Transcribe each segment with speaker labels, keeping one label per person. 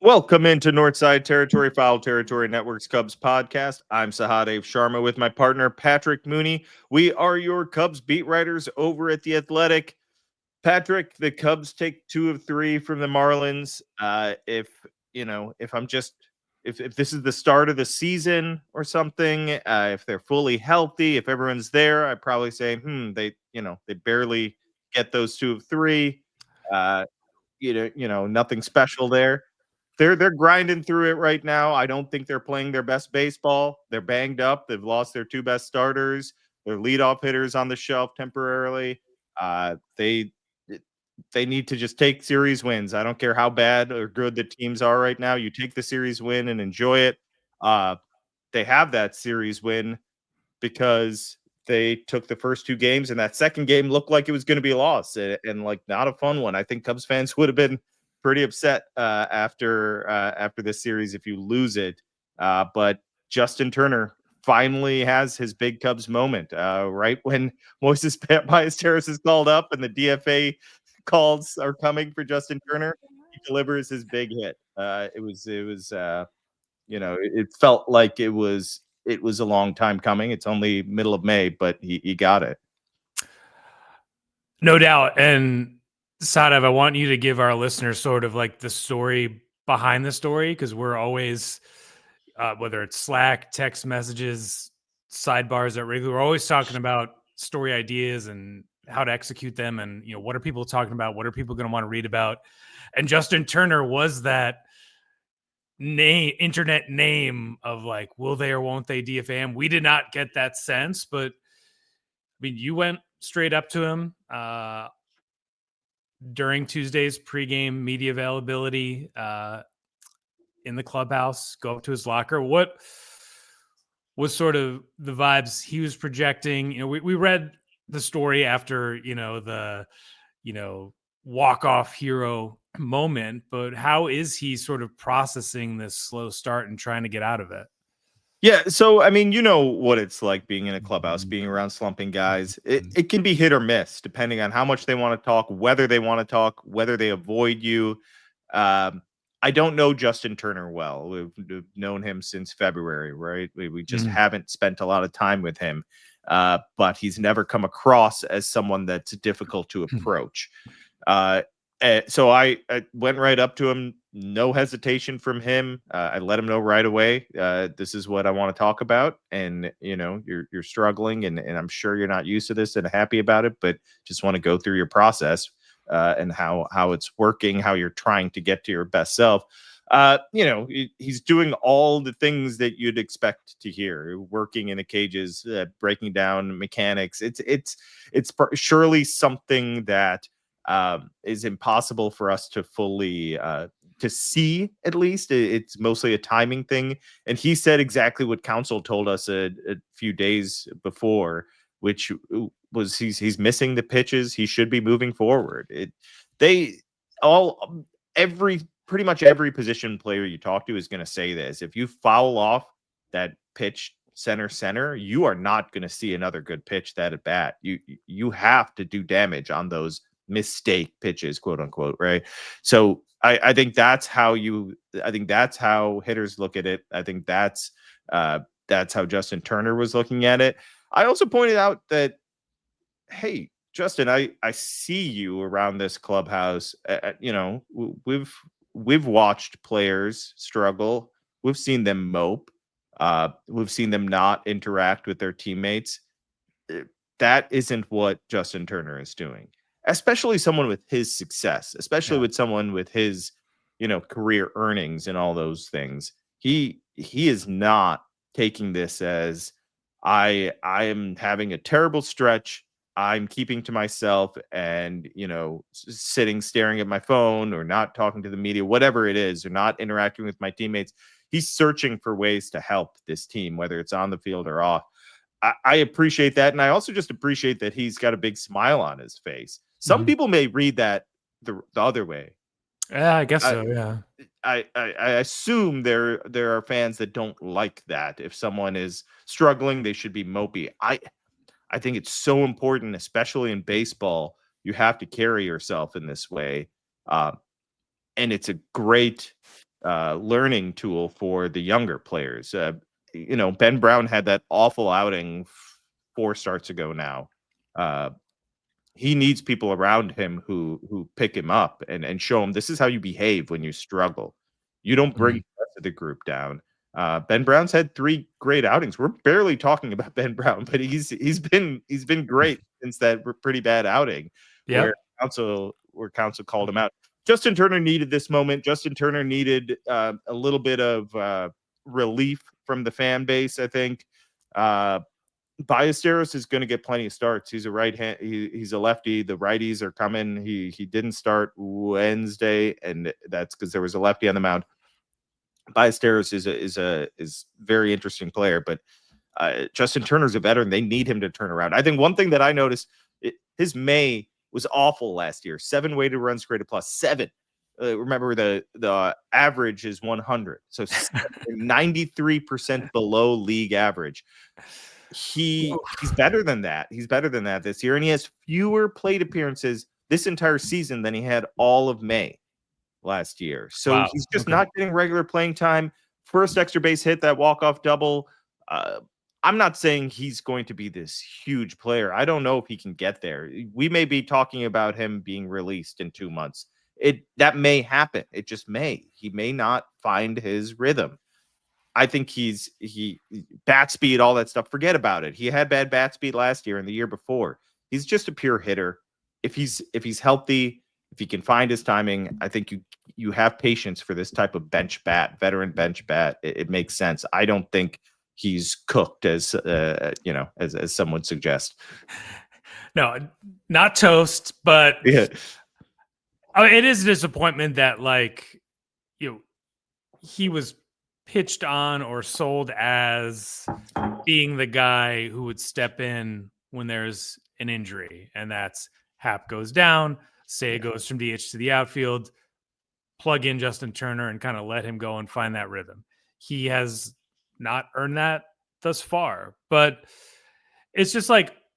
Speaker 1: Welcome into Northside Territory, Foul Territory Network's Cubs podcast. I'm Sahadev Sharma with my partner, Patrick Mooney. We are your Cubs beat writers over at The Athletic. Patrick, the Cubs take 2 of 3 from the Marlins. If this is the start of the season or something, if they're fully healthy, if everyone's there, I'd probably say, they barely get those 2 of 3. Uh, nothing special there. They're grinding through it right now. I don't think they're playing their best baseball. They're banged up. They've lost their 2 best starters. Their leadoff hitters on the shelf temporarily. They need to just take series wins. I don't care how bad or good the teams are right now. You take the series win and enjoy it. Uh, they have that series win because they took the first 2 games, and that second game looked like it was going to be a loss and like not a fun one. I think Cubs fans would have been pretty upset after this series if you lose it. But Justin Turner finally has his big Cubs moment right when Moisés Ballesteros is called up and the DFA calls are coming for Justin Turner. He delivers his big hit. It felt like it was a long time coming. It's only middle of May, but he got it.
Speaker 2: No doubt. And Sahadev, I want you to give our listeners sort of like the story behind the story, because we're always, whether it's Slack, text messages, sidebars at Wrigley, we're always talking about story ideas and how to execute them. And, what are people talking about? What are people going to want to read about? And Justin Turner was that internet name of like, will they or won't they DFA? We did not get that sense, but I mean, you went straight up to him during Tuesday's pregame media availability in the clubhouse, go up to his locker. What was sort of the vibes he was projecting? We read the story after, the, walk-off hero moment, but how is he sort of processing this slow start and trying to get out of it?
Speaker 1: Yeah, so I mean, you know what it's like being in a clubhouse, being around slumping guys. It can be hit or miss depending on how much they want to talk, whether they want to talk, whether they avoid you. I don't know Justin Turner well. We've known him since February, right? We just haven't spent a lot of time with him, but he's never come across as someone that's difficult to approach. So I went right up to him, no hesitation from him. I let him know right away, this is what I want to talk about. And, you're struggling and I'm sure you're not used to this and happy about it, but just want to go through your process and how it's working, how you're trying to get to your best self. He's doing all the things that you'd expect to hear, working in the cages, breaking down mechanics. It's surely something that is impossible for us to fully to see. At least it's mostly a timing thing, and he said exactly what counsel told us a few days before, which was he's missing the pitches. He should be moving forward. Pretty much every position player you talk to is going to say this. If you foul off that pitch center, you are not going to see another good pitch that at bat. You have to do damage on those mistake pitches, quote unquote, right? So I think that's how hitters look at it. I think that's how Justin Turner was looking at it. I also pointed out that, hey, Justin, I see you around this clubhouse. We've watched players struggle. We've seen them mope. We've seen them not interact with their teammates. That isn't what Justin Turner is doing, especially someone with his success, especially with someone with his, career earnings and all those things. He is not taking this as I am having a terrible stretch. I'm keeping to myself and, sitting, staring at my phone or not talking to the media, whatever it is, or not interacting with my teammates. He's searching for ways to help this team, whether it's on the field or off. I appreciate that. And I also just appreciate that he's got a big smile on his face. Some people may read that the other way.
Speaker 2: Yeah, I guess so. Yeah.
Speaker 1: I assume there are fans that don't like that. If someone is struggling, they should be mopey. I think it's so important, especially in baseball. You have to carry yourself in this way. And it's a great learning tool for the younger players. Ben Brown had that awful outing 4 starts ago now. He needs people around him who pick him up and show him this is how you behave when you struggle. You don't bring the rest of the group down. Ben Brown's had 3 great outings. We're barely talking about Ben Brown, but he's been great since that pretty bad outing where
Speaker 2: Yep.
Speaker 1: council called him out. Justin Turner needed this moment. Justin Turner needed a little bit of relief from the fan base, I think. Ballesteros is going to get plenty of starts. He's a right hand. He's a lefty. The righties are coming. He didn't start Wednesday, and that's because there was a lefty on the mound. Ballesteros is very interesting player, but Justin Turner's a veteran. They need him to turn around. I think one thing that I noticed, his May was awful last year. 7 weighted runs created plus 7. Remember the average is 100, so 93% below league average. He's better than that. He's better than that this year, and he has fewer plate appearances this entire season than he had all of May last year. So he's just not getting regular playing time. First extra base hit, that walk-off double. I'm not saying he's going to be this huge player. I don't know if he can get there. We may be talking about him being released in 2 months. That may happen. It just may. He may not find his rhythm. I think he bat speed, all that stuff. Forget about it. He had bad bat speed last year and the year before. He's just a pure hitter. If he's healthy, if he can find his timing, I think you have patience for this type of bench bat, veteran bench bat. It makes sense. I don't think he's cooked as as some would suggest.
Speaker 2: No, not toast, but
Speaker 1: yeah.
Speaker 2: It is a disappointment that he was pitched on or sold as being the guy who would step in when there's an injury, and that's Hap goes down, Say goes from DH to the outfield, plug in Justin Turner and kind of let him go and find that rhythm. He has not earned that thus far, but it's just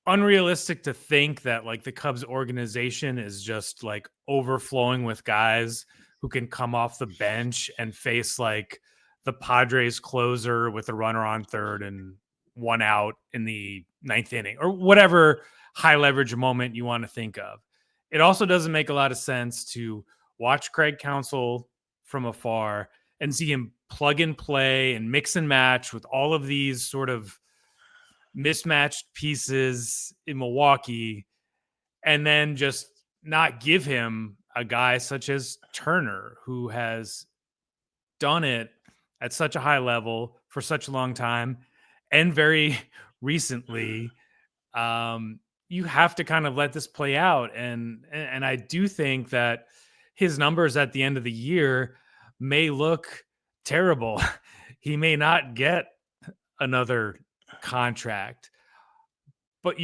Speaker 2: unrealistic to think that the Cubs organization is just overflowing with guys who can come off the bench and face the Padres closer with a runner on third and 1 out in the 9th inning or whatever high leverage moment you want to think of. It also doesn't make a lot of sense to watch Craig Counsell from afar and see him plug and play and mix and match with all of these sort of mismatched pieces in Milwaukee and then just not give him a guy such as Turner, who has done it at such a high level for such a long time. And very recently, you have to kind of let this play out. And I do think that his numbers at the end of the year may look terrible. He may not get another contract, but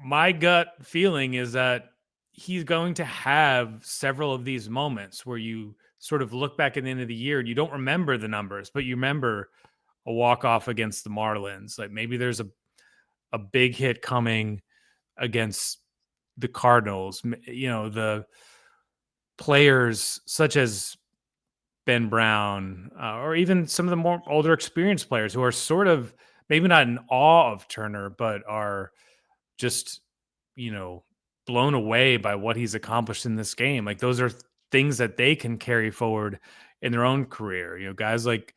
Speaker 2: my gut feeling is that he's going to have several of these moments where you sort of look back at the end of the year and you don't remember the numbers, but you remember a walk-off against the Marlins. Maybe there's a big hit coming against the Cardinals. The players such as Ben Brown, or even some of the more older experienced players who are sort of maybe not in awe of Turner, but are just, blown away by what he's accomplished in this game. Those are things that they can carry forward in their own career. Guys like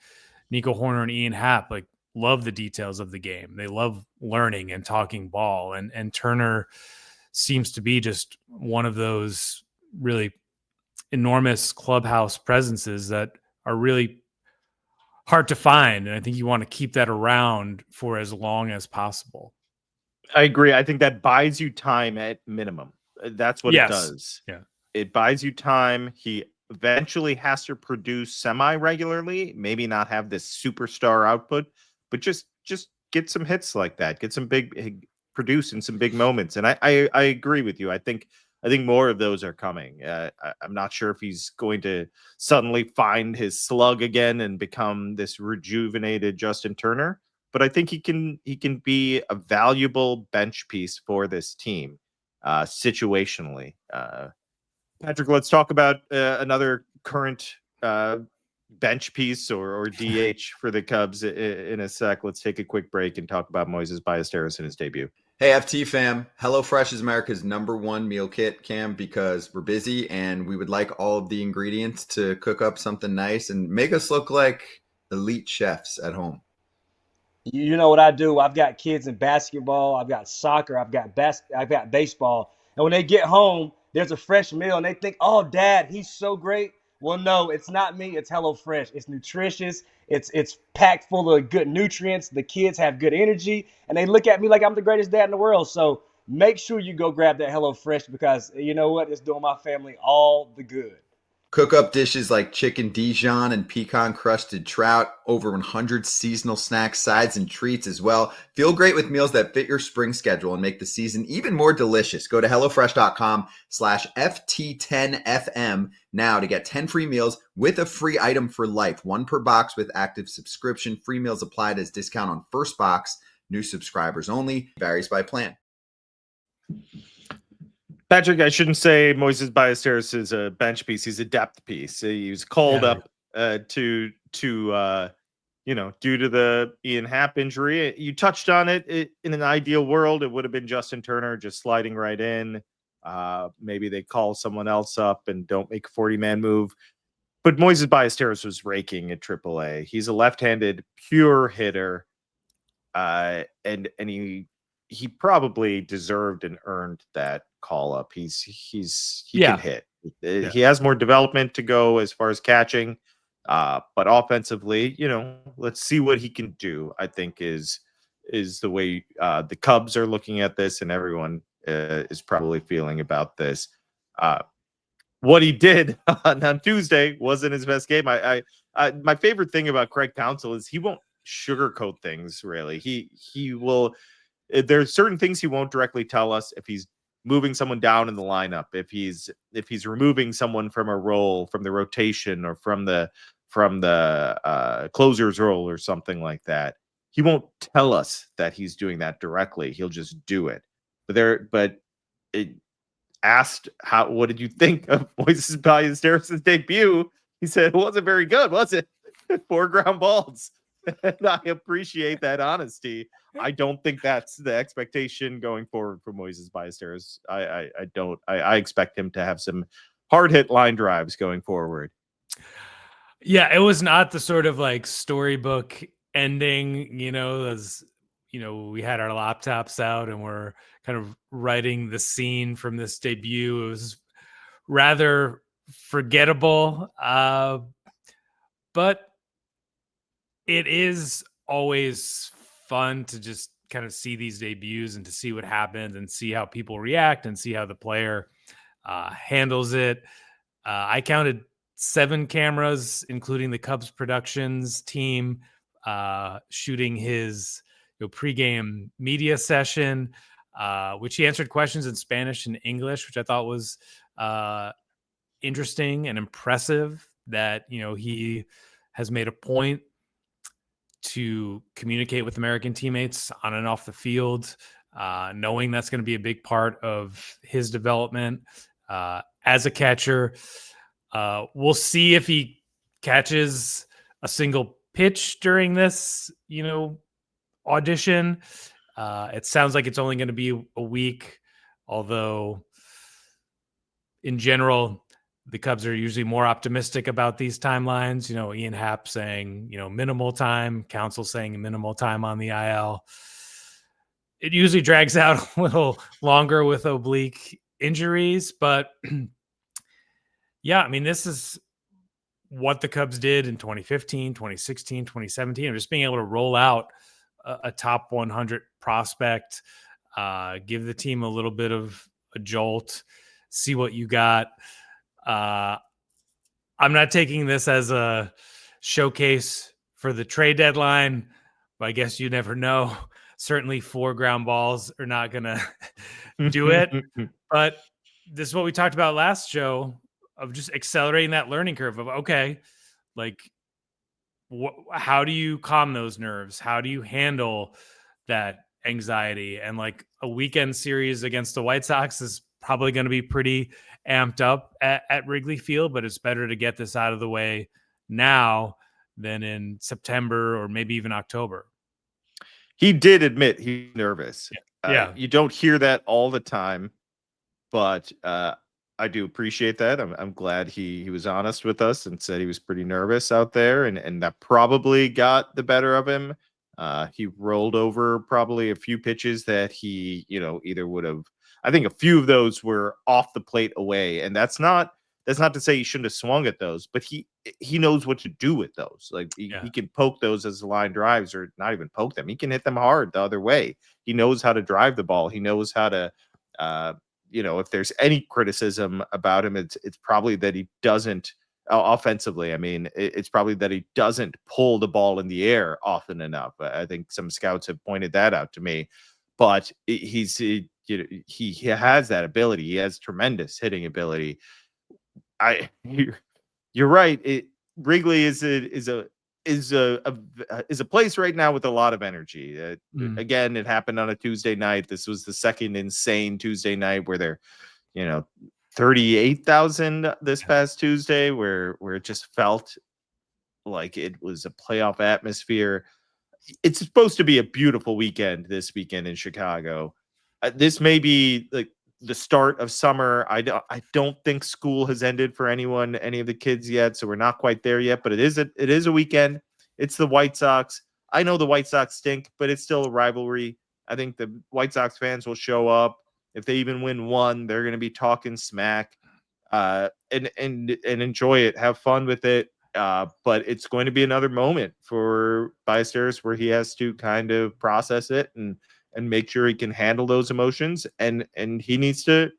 Speaker 2: Nico Horner and Ian Happ, love the details of the game. They love learning and talking ball. And Turner seems to be just one of those really enormous clubhouse presences that are really hard to find. And I think you want to keep that around for as long as possible.
Speaker 1: I agree. I think that buys you time at minimum. That's what it does.
Speaker 2: Yeah.
Speaker 1: It buys you time. He eventually has to produce semi-regularly, maybe not have this superstar output, but just get some hits like that. Get some produce in some big moments. And I agree with you. I think more of those are coming. I'm not sure if he's going to suddenly find his slug again and become this rejuvenated Justin Turner, but I think he can be a valuable bench piece for this team situationally. Patrick, let's talk about another current bench piece or DH for the Cubs in a sec. Let's take a quick break and talk about Moisés Ballesteros in his debut.
Speaker 3: Hey, FT fam. HelloFresh is America's #1 meal kit, Cam, because we're busy and we would like all of the ingredients to cook up something nice and make us look like elite chefs at home.
Speaker 4: You know what I do? I've got kids in basketball, I've got soccer, I've got baseball. And when they get home, there's a fresh meal and they think, "Oh, Dad, he's so great." Well, no, it's not me. It's HelloFresh. It's nutritious. It's packed full of good nutrients. The kids have good energy, and they look at me like I'm the greatest dad in the world. So make sure you go grab that HelloFresh because you know what? It's doing my family all the good.
Speaker 3: Cook up dishes like chicken Dijon and pecan crusted trout, over 100 seasonal snacks, sides, and treats as well. Feel great with meals that fit your spring schedule and make the season even more delicious. Go to HelloFresh.com/FT10FM now to get 10 free meals with a free item for life. 1 per box with active subscription. Free meals applied as discount on first box. New subscribers only. Varies by plan.
Speaker 1: Patrick, I shouldn't say Moisés Ballesteros is a bench piece. He's a depth piece. He was called up due to the Ian Happ injury. You touched on it. In an ideal world, it would have been Justin Turner just sliding right in. Maybe they call someone else up and don't make a 40-man move. But Moisés Ballesteros was raking at AAA. He's a left-handed pure hitter, and he probably deserved and earned that call up. He can hit. He has more development to go as far as catching, but offensively, let's see what he can do. I think is the way the Cubs are looking at this, and everyone is probably feeling about this. What he did on Tuesday wasn't his best game. My favorite thing about Craig Counsell is he won't sugarcoat things. Really, he will. There's certain things he won't directly tell us. If he's moving someone down in the lineup, if he's removing someone from a role, from the rotation, or from the closer's role or something like that, he won't tell us that he's doing that directly. He'll just do it. Asked what did you think of Moisés Ballesteros' debut? He said it wasn't very good, was it? 4 ground balls. And I appreciate that honesty. I don't think that's the expectation going forward for Moisés Ballesteros. I don't. I expect him to have some hard hit line drives going forward.
Speaker 2: Yeah, it was not the sort of like storybook ending, as we had our laptops out and we're kind of writing the scene from this debut. It was rather forgettable, but it is always fun to just kind of see these debuts and to see what happens and see how people react and see how the player handles it. I counted 7 cameras, including the Cubs productions team, shooting his pregame media session, which he answered questions in Spanish and English, which I thought was interesting and impressive that, he has made a point to communicate with American teammates on and off the field, knowing that's going to be a big part of his development as a catcher. We'll see if he catches a single pitch during this, audition. It sounds like it's only going to be a week, although in general, the Cubs are usually more optimistic about these timelines. Ian Happ saying, minimal time, Counsell saying minimal time on the IL. It usually drags out a little longer with oblique injuries, but yeah, I mean, this is what the Cubs did in 2015, 2016, 2017, just being able to roll out a top 100 prospect, give the team a little bit of a jolt, see what you got. I'm not taking this as a showcase for the trade deadline, but I guess you never know. Certainly 4 ground balls are not going to do it. But this is what we talked about last show of just accelerating that learning curve of, okay, like how do you calm those nerves? How do you handle that anxiety? And like a weekend series against the White Sox is probably going to be pretty amped up at Wrigley Field, but it's better to get this out of the way now than in September or maybe even October.
Speaker 1: He did admit he's nervous.
Speaker 2: Yeah.
Speaker 1: You don't hear that all the time, but I do appreciate that. I'm glad he was honest with us and said he was pretty nervous out there, and that probably got the better of him. He rolled over probably a few pitches that he, either would have. I think a few of those were off the plate away, and that's not to say he shouldn't have swung at those, but he knows what to do with those. Like he can poke those as line drives, or not even poke them. He can hit them hard the other way. He knows how to drive the ball. He knows how to. If there's any criticism about him, it's probably that he doesn't offensively. I mean, it's probably that he doesn't pull the ball in the air often enough. I think some scouts have pointed that out to me, but he has that ability. He has tremendous hitting ability. You're right. Wrigley is a place right now with a lot of energy. Again, it happened on a Tuesday night. This was the second insane Tuesday night where they're, 38,000 this past Tuesday, where it just felt like it was a playoff atmosphere. It's supposed to be a beautiful weekend this weekend in Chicago. This may be like the start of summer. I don't think school has ended for any of the kids yet, so we're not quite there yet. But it is a weekend. It's the White Sox. I know the White Sox stink, but it's still a rivalry. I think the White Sox fans will show up. If they even win one, they're going to be talking smack, and enjoy it, have fun with it. But it's going to be another moment for Ballesteros where he has to kind of process it and make sure he can handle those emotions, and he needs to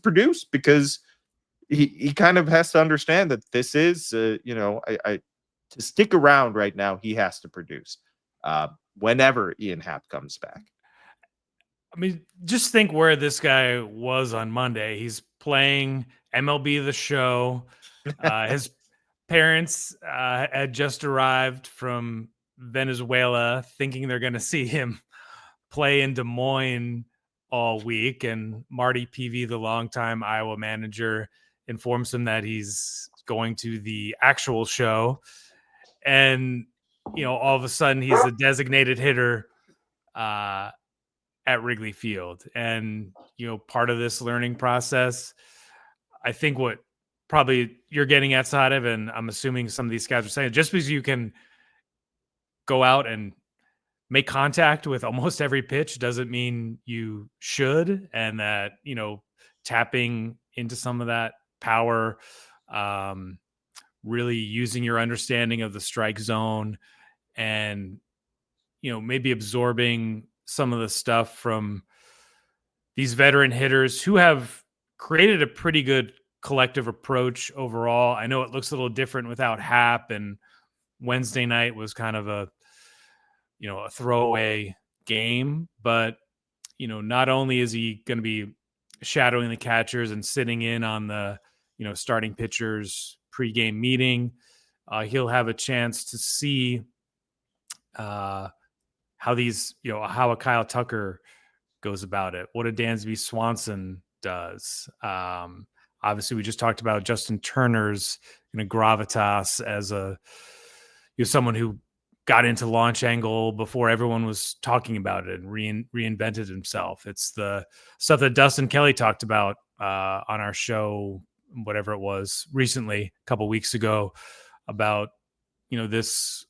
Speaker 1: produce, because he kind of has to understand that this is to stick around right now. He has to produce whenever Ian Happ comes back.
Speaker 2: I mean, just think where this guy was on Monday. He's playing MLB The Show. His parents had just arrived from Venezuela, thinking they're going to see him play in Des Moines all week. And Marty Peavy, the longtime Iowa manager, informs him that he's going to the actual show. And, all of a sudden he's a designated hitter at Wrigley Field. And, part of this learning process, I think what probably you're getting at, Sahadev, and I'm assuming some of these guys are saying, just because you can go out and make contact with almost every pitch doesn't mean you should. And that, tapping into some of that power, really using your understanding of the strike zone, and, maybe absorbing some of the stuff from these veteran hitters who have created a pretty good collective approach overall. I know it looks a little different without Happ, and Wednesday night was kind of a throwaway game, but not only is he going to be shadowing the catchers and sitting in on the starting pitchers pregame meeting, he'll have a chance to see how these how a Kyle Tucker goes about it, what a Dansby Swanson does. Obviously, we just talked about Justin Turner's gravitas as someone who got into launch angle before everyone was talking about it and reinvented himself. It's the stuff that Dustin Kelly talked about on our show, whatever it was, recently, a couple weeks ago, about this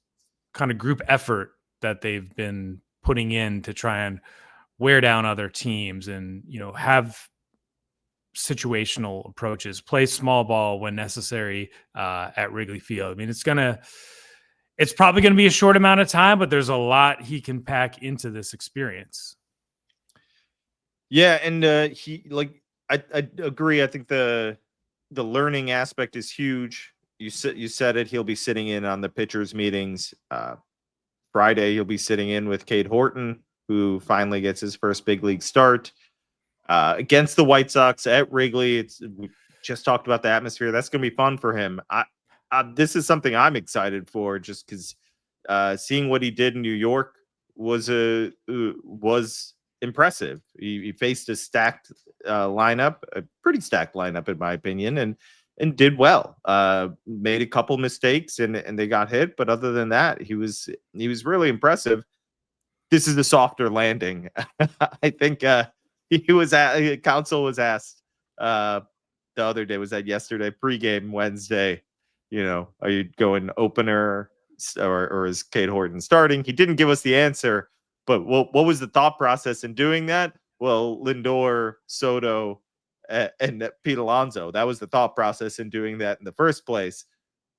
Speaker 2: kind of group effort that they've been putting in to try and wear down other teams, and have situational approaches, play small ball when necessary at Wrigley Field. I mean, it's probably going to be a short amount of time, but there's a lot he can pack into this experience.
Speaker 1: Yeah, and I agree. I think the learning aspect is huge. You said it. He'll be sitting in on the pitchers meetings. Friday, he'll be sitting in with Cade Horton, who finally gets his first big league start against the White Sox at Wrigley. We just talked about the atmosphere. That's going to be fun for him. This is something I'm excited for, just because seeing what he did in New York was impressive. He faced a stacked lineup, a pretty stacked lineup in my opinion, and and did well. Made a couple mistakes and they got hit, but other than that, he was really impressive. This is a softer landing. I think Council was asked the other day, was that yesterday, pregame Wednesday, are you going opener or is Cade Horton starting? He didn't give us the answer, but what was the thought process in doing that? Well, Lindor, Soto, and Pete Alonso. That was the thought process in doing that in the first place.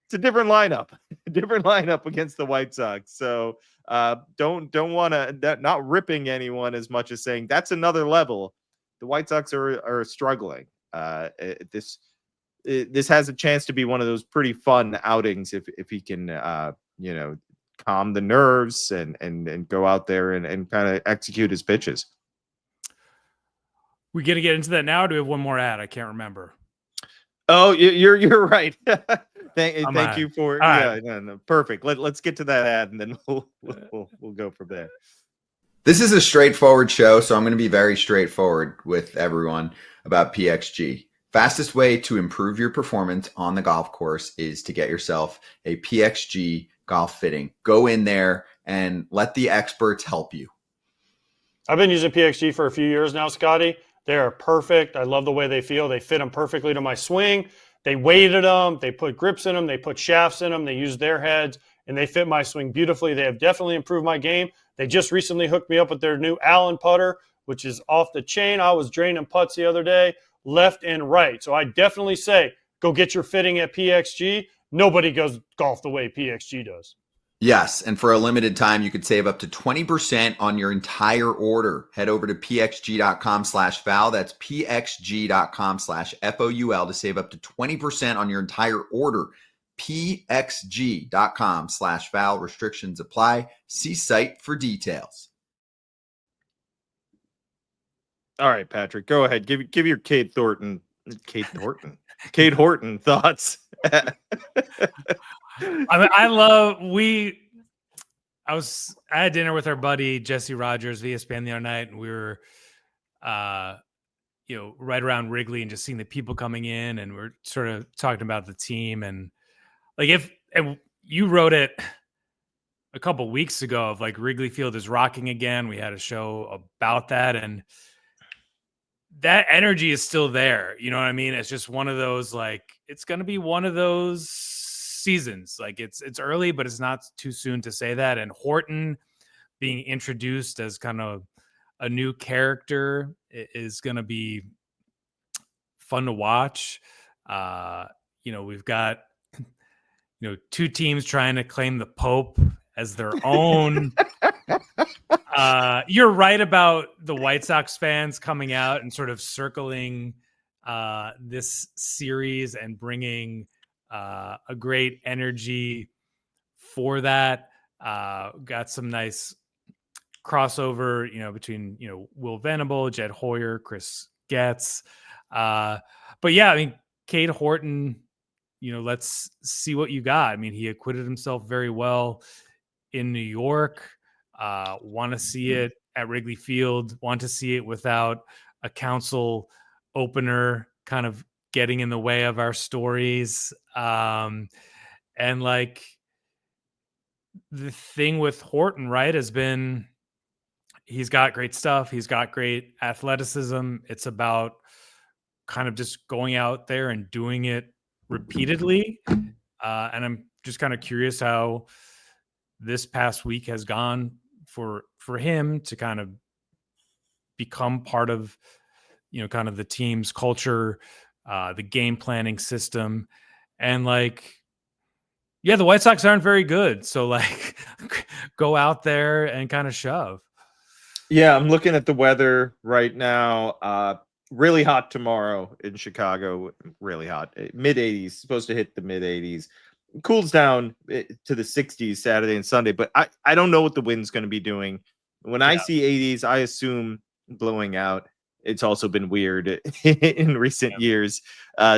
Speaker 1: It's a different lineup, against the White Sox. So don't want to, not ripping anyone as much as saying that's another level. The White Sox are struggling. This has a chance to be one of those pretty fun outings if he can calm the nerves and go out there and kind of execute his pitches.
Speaker 2: We gonna get into that now, or do we have one more ad? I can't remember.
Speaker 1: Oh, you're right. Thank you for
Speaker 2: right.
Speaker 1: No, perfect. Let's get to that ad and then we'll go from there.
Speaker 3: This is a straightforward show, so I'm going to be very straightforward with everyone about PXG. Fastest way to improve your performance on the golf course is to get yourself a PXG golf fitting. Go in there and let the experts help you.
Speaker 5: I've been using PXG for a few years now, Scotty. They are perfect. I love the way they feel. They fit them perfectly to my swing. They weighted them. They put grips in them. They put shafts in them. They use their heads, and they fit my swing beautifully. They have definitely improved my game. They just recently hooked me up with their new Allen putter, which is off the chain. I was draining putts the other day, left and right. So I definitely say go get your fitting at PXG. Nobody goes golf the way PXG does.
Speaker 3: Yes, and for a limited time, you could save up to 20% on your entire order. Head over to pxg.com/foul. That's pxg.com/FOUL to save up to 20% on your entire order. pxg.com/foul. Restrictions apply. See site for details.
Speaker 1: All right, Patrick, go ahead. Give your Cade Horton thoughts.
Speaker 2: I had dinner with our buddy Jesse Rogers via ESPN the other night, and we were right around Wrigley and just seeing the people coming in, and we're sort of talking about the team. And and you wrote it a couple weeks ago of like Wrigley Field is rocking again. We had a show about that, and that energy is still there. You know what I mean? It's just one of those, like, it's going to be one of those seasons. Like it's early, but it's not too soon to say that. And Horton being introduced as kind of a new character is going to be fun to watch. We've got, two teams trying to claim the Pope as their own. You're right about the White Sox fans coming out and sort of circling this series and bringing a great energy for that. Got some nice crossover, between, Will Venable, Jed Hoyer, Chris Getz. But yeah, I mean, Cade Horton, let's see what you got. I mean, he acquitted himself very well in New York. Want to see it at Wrigley Field, want to see it without a Council opener kind of getting in the way of our stories. And like the thing with Horton, right, has been he's got great stuff. He's got great athleticism. It's about kind of just going out there and doing it repeatedly. And I'm just kind of curious how this past week has gone for him to kind of become part of, kind of the team's culture, the game planning system. And like, yeah, the White Sox aren't very good. So like go out there and kind of shove.
Speaker 1: Yeah, I'm looking at the weather right now. Really hot tomorrow in Chicago. Really hot. Mid-80s. Supposed to hit the mid-80s. Cools down to the 60s Saturday and Sunday, but I don't know what the wind's going to be doing. When I see 80s, I assume blowing out. It's also been weird in recent years.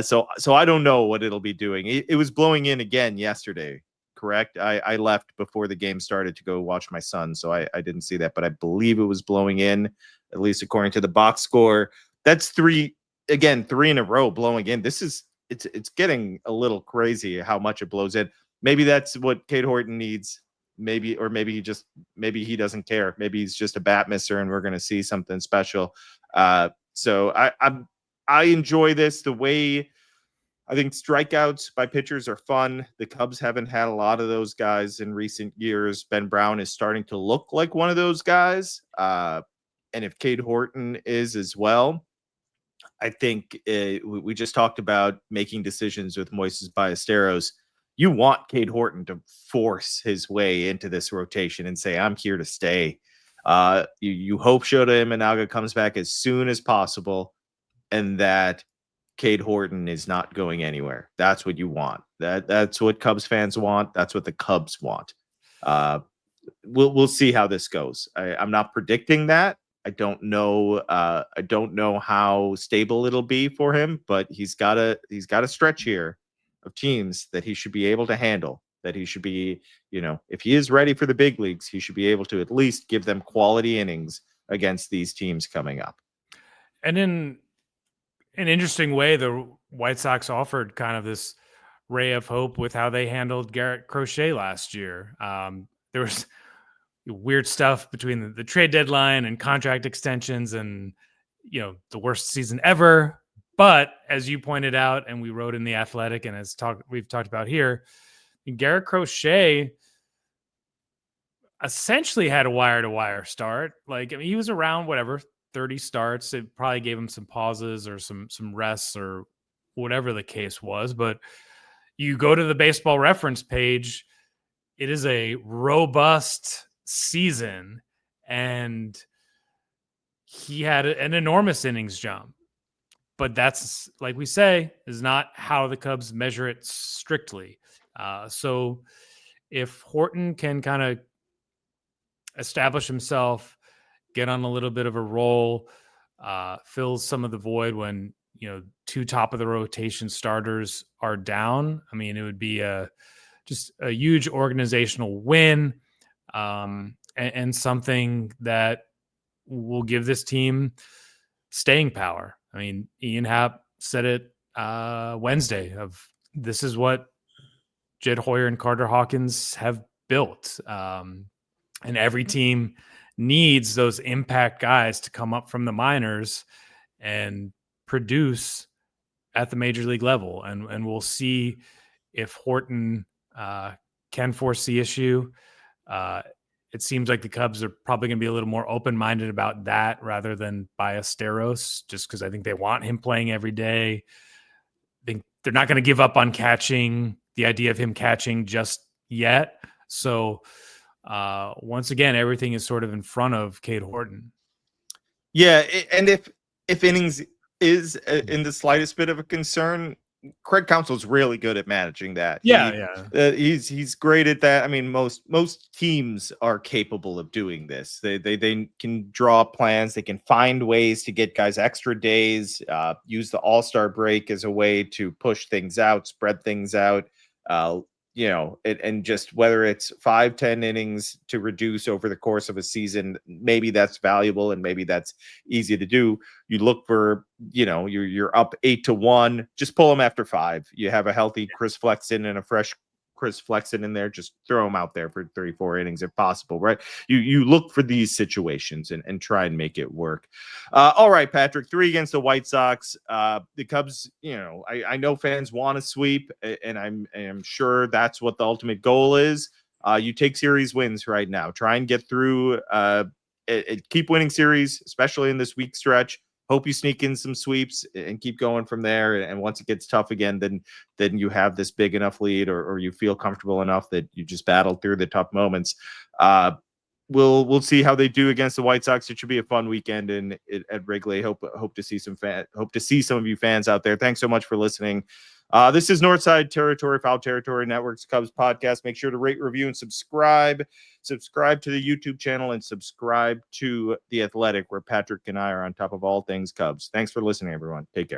Speaker 1: So I don't know what it'll be doing. It was blowing in again yesterday, correct? I left before the game started to go watch my son, so I didn't see that, but I believe it was blowing in, at least according to the box score. That's three in a row blowing in. This is it's getting a little crazy how much it blows in. Maybe that's what Cade Horton needs. Maybe he doesn't care. Maybe he's just a bat misser, and we're going to see something special. So I enjoy this. The way I think strikeouts by pitchers are fun. The Cubs haven't had a lot of those guys in recent years. Ben Brown is starting to look like one of those guys. And if Cade Horton is as well, I think we just talked about making decisions with Moises Ballesteros. You want Cade Horton to force his way into this rotation and say, I'm here to stay. You hope Shota Imanaga comes back as soon as possible and that Cade Horton is not going anywhere. That's what you want. That's what Cubs fans want. That's what the Cubs want. We'll see how this goes. I'm not predicting that. I don't know how stable it'll be for him, but he's got a stretch here of teams that he should be able to handle. That he should be, if he is ready for the big leagues, he should be able to at least give them quality innings against these teams coming up.
Speaker 2: And in an interesting way, the White Sox offered kind of this ray of hope with how they handled Garrett Crochet last year. There was weird stuff between the trade deadline and contract extensions and, the worst season ever. But as you pointed out, and we wrote in The Athletic, and we've talked about here, Garrett Crochet essentially had a wire-to-wire start. He was around 30 starts. It probably gave him some pauses or some rests or whatever the case was. But you go to the Baseball Reference page, it is a robust season, and he had an enormous innings jump. But that's, like we say, is not how the Cubs measure it strictly. So if Horton can kind of establish himself, get on a little bit of a roll, fills some of the void when, two top of the rotation starters are down. I mean, it would be just a huge organizational win, and something that will give this team staying power. I mean, Ian Happ said it Wednesday this is what Jed Hoyer and Carter Hawkins have built. And every team needs those impact guys to come up from the minors and produce at the major league level. And we'll see if Horton can force the issue. It seems like the Cubs are probably going to be a little more open-minded about that rather than Ballesteros, just because I think they want him playing every day. I think they're not going to give up on catching, the idea of him catching just yet. So once again, everything is sort of in front of Cade Horton.
Speaker 1: Yeah, and if innings is in the slightest bit of a concern, Craig Counsell's really good at managing that. He's great at that. I mean, most teams are capable of doing this. They can draw plans. They can find ways to get guys extra days. Use the All-Star break as a way to push things out, spread things out. And just whether it's 5-10 innings to reduce over the course of a season, maybe that's valuable and maybe that's easy to do. You look for, you're up 8-1, just pull them after 5. You have a healthy Chris Flexen and a fresh Chris Flexen in there, just throw him out there for 34 innings if possible, right? You look for these situations and try and make it work. All right, Patrick, 3 against the White Sox. The Cubs, I know fans want to sweep, and I'm sure that's what the ultimate goal is. You take series wins right now. Try and get through, keep winning series, especially in this week stretch. Hope you sneak in some sweeps and keep going from there. And once it gets tough again, then you have this big enough lead, or you feel comfortable enough that you just battled through the tough moments. We'll see how they do against the White Sox. It should be a fun weekend at Wrigley. Hope to see some of you fans out there. Thanks so much for listening. This is Northside Territory, Foul Territory Network's Cubs podcast. Make sure to rate, review, and subscribe. Subscribe to the YouTube channel and subscribe to The Athletic, where Patrick and I are on top of all things Cubs. Thanks for listening, everyone. Take care.